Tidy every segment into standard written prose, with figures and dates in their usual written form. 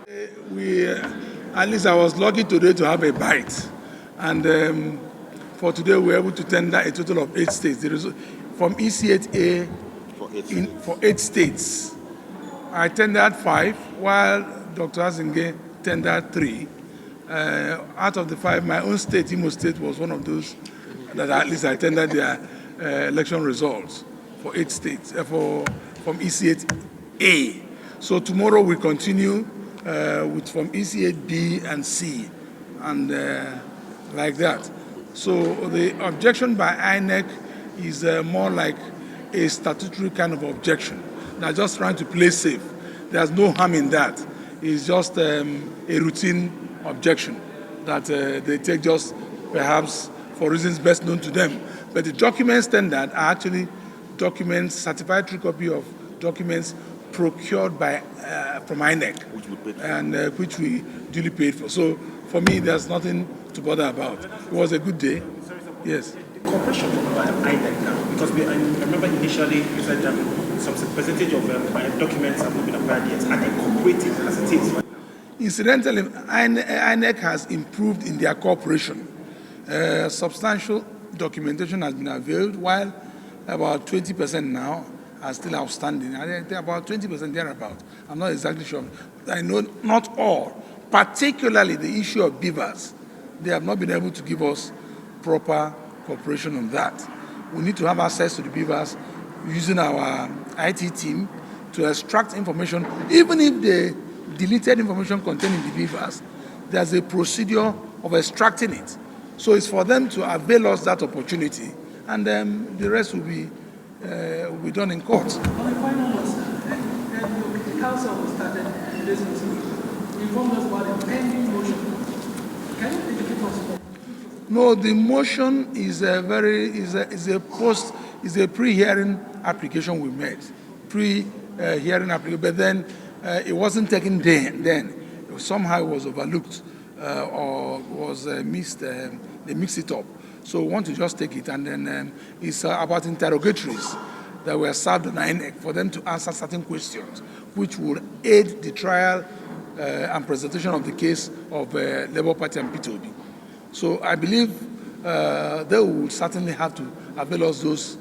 At least I was lucky today to have a bite. And for today, we were able to tender a total of 8 states. From EC8A for 8 states. I tendered 5, while Dr. Azinge tendered 3. Out of the 5, my own state, Imo State, was one of those that at least I tendered their election results for 8 states, from EC8A. So tomorrow we continue from EC8B and C, and like that. So the objection by INEC is more like a statutory kind of objection. They're just trying to play safe. There's no harm in that. It's just a routine objection that they take just perhaps for reasons best known to them. But the documents tendered are actually documents, certified true copy of documents procured by from INEC, and which we duly paid for. So for me, there's nothing to bother about. It was a good day. Yes. The cooperation by INEC now, because I remember initially you said some percentage of documents have not been applied yet. Are they cooperating as it is? Incidentally, INEC has improved in their cooperation. Substantial documentation has been availed, while about 20% now are still outstanding. I think about 20% thereabout. I'm not exactly sure. I know not all, particularly the issue of BVAS. They have not been able to give us proper cooperation on that. We need to have access to the BVAS using our IT team to extract information. Even if the deleted information contained in the BVAS, there's a procedure of extracting it. So it's for them to avail us that opportunity, and the rest will be done in court. On the final note, the council started today's meeting, informed us about a pending motion. Can you educate us more? No, the motion is a pre-hearing application we made, pre-hearing application, but then it wasn't taken then. Somehow it was overlooked or was missed. They mixed it up. So we want to just take it, and then it's about interrogatories that were served on INEC for them to answer certain questions, which would aid the trial and presentation of the case of Labour Party and P2B. So I believe they will certainly have to avail us those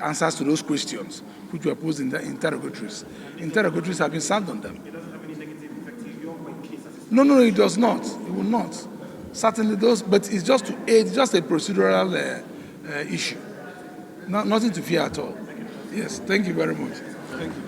answers to those questions, which were posed in the interrogatories. Interrogatories have been served on them. It doesn't have any negative effect on your case? No, it does not. It will not. Certainly those, but it's just to aid, just a procedural issue. Nothing to fear at all. Yes, thank you very much. Thank you.